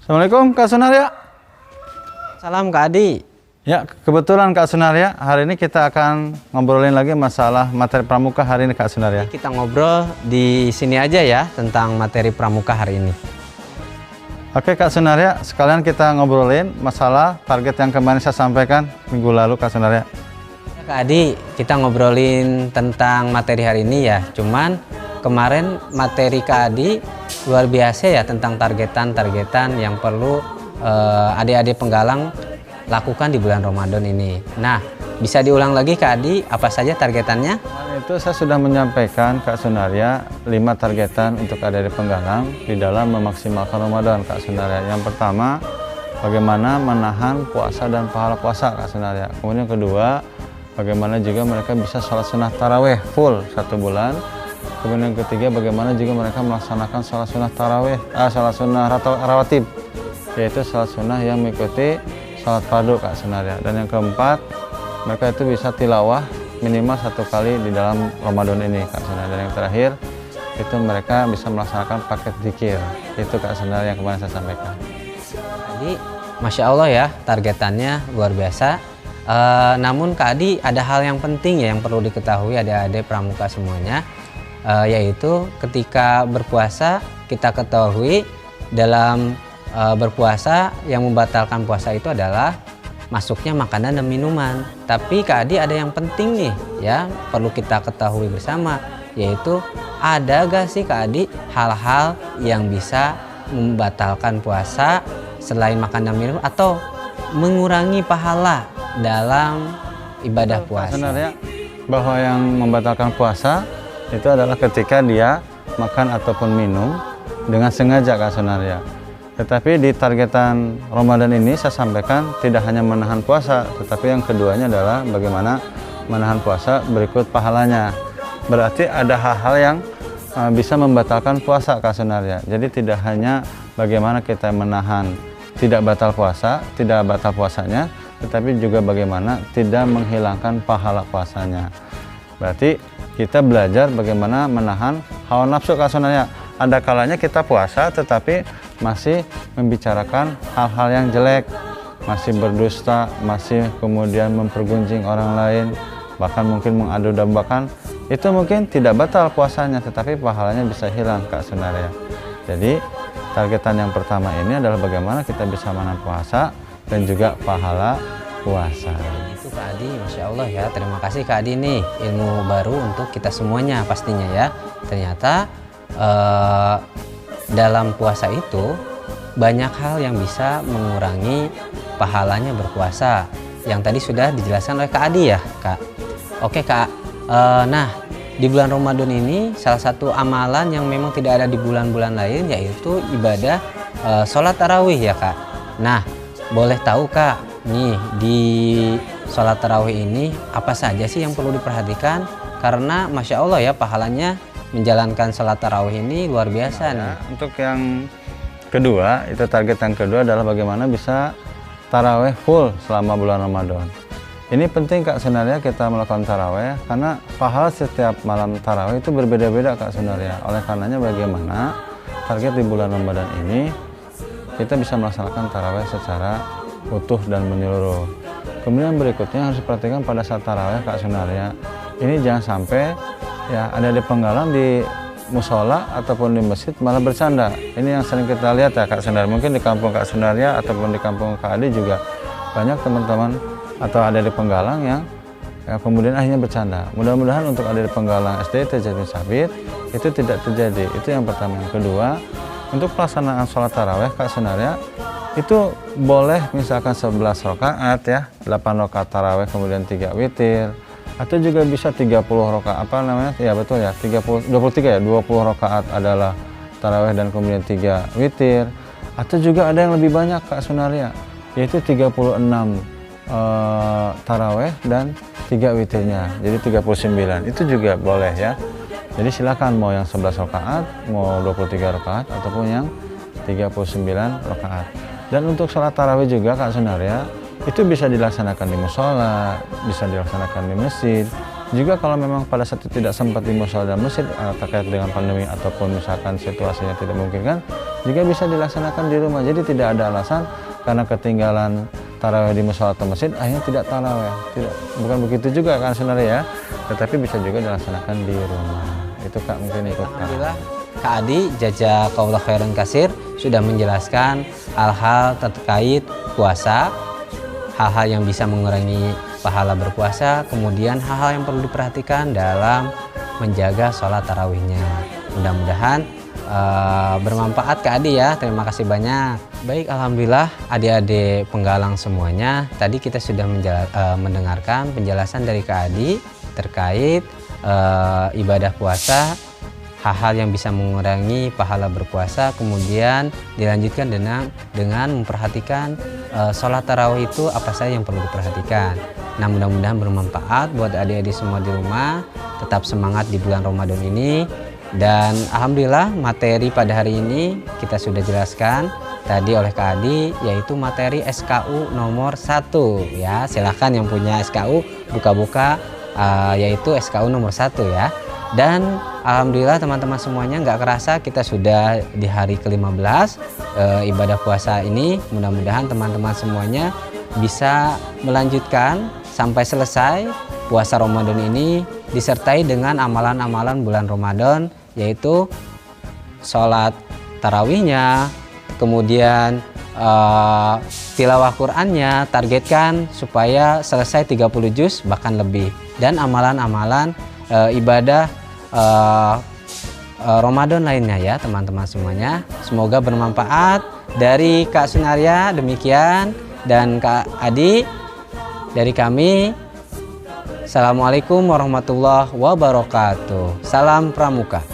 Assalamualaikum Kak Sunaria. Salam Kak Adi. Ya, kebetulan Kak Sunaria, hari ini kita akan ngobrolin lagi masalah materi pramuka hari ini Kak Sunaria. Kita ngobrol di sini aja ya tentang materi pramuka hari ini. Oke Kak Sunaria, sekalian kita ngobrolin masalah target yang kemarin saya sampaikan minggu lalu Kak Sunaria. Ya, Kak Adi, kita ngobrolin tentang materi hari ini ya. Cuman kemarin materi Kak Adi luar biasa ya tentang targetan yang perlu adik-adik penggalang lakukan di bulan Ramadan ini. Nah, bisa diulang lagi Kak Adi, apa saja targetannya? Itu saya sudah menyampaikan Kak Sunaria 5 targetan untuk adik-adik penggalang di dalam memaksimalkan Ramadan Kak Sunaria. Yang pertama, bagaimana menahan puasa dan pahala puasa Kak Sunaria. Kemudian yang kedua, bagaimana juga mereka bisa sholat sunnah taraweh full 1 bulan. Kemudian yang ketiga, bagaimana juga mereka melaksanakan sholat sunnah taraweh, sholat sunnah rawatib, yaitu sholat sunnah yang mengikuti sholat fardu Kak Sunaria. Dan yang keempat, mereka itu bisa tilawah minimal 1 kali di dalam Ramadan ini Kak Sunaria. Dan yang terakhir, itu mereka bisa melaksanakan paket zikir. Itu Kak Sunaria yang kemarin saya sampaikan. Jadi, Masya Allah ya, targetannya luar biasa. Namun Kak Adi, ada hal yang penting ya yang perlu diketahui adik-adik pramuka semuanya. Yaitu ketika berpuasa, kita ketahui dalam berpuasa yang membatalkan puasa itu adalah masuknya makanan dan minuman. Tapi Kak Adi ada yang penting nih ya, perlu kita ketahui bersama, yaitu ada gak sih Kak Adi hal-hal yang bisa membatalkan puasa selain makan dan minum atau mengurangi pahala dalam ibadah puasa? Sebenarnya bahwa yang membatalkan puasa itu adalah ketika dia makan ataupun minum dengan sengaja Kak Sunaria. Tetapi di targetan Ramadan ini saya sampaikan tidak hanya menahan puasa, tetapi yang keduanya adalah bagaimana menahan puasa berikut pahalanya. Berarti ada hal-hal yang bisa membatalkan puasa Kak Sunaria. Jadi tidak hanya bagaimana kita menahan tidak batal puasa, tidak batal puasanya, tetapi juga bagaimana tidak menghilangkan pahala puasanya. Berarti kita belajar bagaimana menahan hawa nafsu Kak Sunaria. Ada kalanya kita puasa tetapi masih membicarakan hal-hal yang jelek, masih berdusta, masih kemudian mempergunjing orang lain, bahkan mungkin mengadu dombakan. Itu mungkin tidak batal puasanya tetapi pahalanya bisa hilang Kak Sunaria. Jadi targetan yang pertama ini adalah bagaimana kita bisa menahan puasa dan juga pahala puasa. Itu Kak Adi, Masya Allah ya. Terima kasih Kak Adi nih, ilmu baru untuk kita semuanya pastinya ya. Ternyata dalam puasa itu banyak hal yang bisa mengurangi pahalanya berpuasa. Yang tadi sudah dijelaskan oleh Kak Adi ya Kak. Oke Kak, nah di bulan Ramadan ini salah satu amalan yang memang tidak ada di bulan-bulan lain yaitu ibadah sholat tarawih ya Kak. Nah boleh tahu Kak, nih di sholat tarawih ini apa saja sih yang perlu diperhatikan? Karena Masya Allah ya pahalanya menjalankan sholat tarawih ini luar biasa nih. Untuk yang kedua, itu target yang kedua adalah bagaimana bisa tarawih full selama bulan Ramadan. Ini penting Kak Sunaria kita melakukan tarawih karena pahala setiap malam tarawih itu berbeda-beda Kak Sunaria. Oleh karenanya bagaimana target di bulan Ramadan ini kita bisa melaksanakan tarawih secara utuh dan menyeluruh. Kemudian berikutnya harus diperhatikan pada saat tarawih Kak Sunaria. Ini jangan sampai ya ada di penggalang di musola ataupun di masjid malah bercanda. Ini yang sering kita lihat ya Kak Sunaria. Mungkin di kampung Kak Sunaria ataupun di kampung Kak Adi juga banyak teman-teman atau ada di penggalang yang ya, kemudian akhirnya bercanda. Mudah-mudahan untuk ada di penggalang SD Tajamil Sabit itu tidak terjadi. Itu yang pertama. Yang kedua, untuk pelaksanaan sholat tarawih Kak Sunaria itu boleh misalkan 11 rakaat ya, 8 rakaat tarawih kemudian 3 witir, atau juga bisa 30 rakaat apa namanya ya betul ya 23 ya 20 rakaat adalah tarawih dan kemudian 3 witir, atau juga ada yang lebih banyak Kak Sunaria yaitu 36 tarawih dan 3 witirnya jadi 39. Itu juga boleh ya. Jadi silakan mau yang 11 rakaat, mau 23 rakaat ataupun yang 39 rakaat. Dan untuk sholat tarawih juga Kak Sunaria itu bisa dilaksanakan di musola, bisa dilaksanakan di masjid. Juga kalau memang pada saat itu tidak sempat di musola dan masjid terkait dengan pandemi ataupun misalkan situasinya tidak memungkinkan, juga bisa dilaksanakan di rumah. Jadi tidak ada alasan karena ketinggalan tarawih di musola atau masjid akhirnya tidak tarawih. Bukan begitu juga kan sebenarnya ya, tetapi bisa juga dilaksanakan di rumah. Itu Kak mungkin ikut. Alhamdulillah Kak Adi jazakallahu khairan kasir sudah menjelaskan hal-hal terkait puasa, hal-hal yang bisa mengurangi pahala berpuasa, kemudian hal-hal yang perlu diperhatikan dalam menjaga sholat tarawihnya. Mudah-mudahan bermanfaat Kak Adi ya. Terima kasih banyak. Baik, alhamdulillah adik-adik penggalang semuanya. Tadi kita sudah mendengarkan penjelasan dari Kak Adi terkait ibadah puasa, hal-hal yang bisa mengurangi pahala berpuasa, kemudian dilanjutkan dengan memperhatikan sholat tarawih itu apa saja yang perlu diperhatikan. Nah, mudah-mudahan bermanfaat buat adik-adik semua di rumah. Tetap semangat di bulan Ramadan ini. Dan alhamdulillah materi pada hari ini kita sudah jelaskan tadi oleh Kak Adi, yaitu materi SKU nomor 1 ya. Silahkan yang punya SKU buka-buka yaitu SKU nomor 1 ya. Dan alhamdulillah teman-teman semuanya nggak kerasa kita sudah di hari ke-15 ibadah puasa ini. Mudah-mudahan teman-teman semuanya bisa melanjutkan sampai selesai puasa Ramadan ini disertai dengan amalan-amalan bulan Ramadan, yaitu sholat tarawihnya, kemudian tilawah Qur'annya, targetkan supaya selesai 30 juz bahkan lebih, dan amalan-amalan ibadah Ramadan lainnya ya teman-teman semuanya. Semoga bermanfaat. Dari Kak Sunaria demikian, dan Kak Adi dari kami, assalamualaikum warahmatullahi wabarakatuh. Salam Pramuka.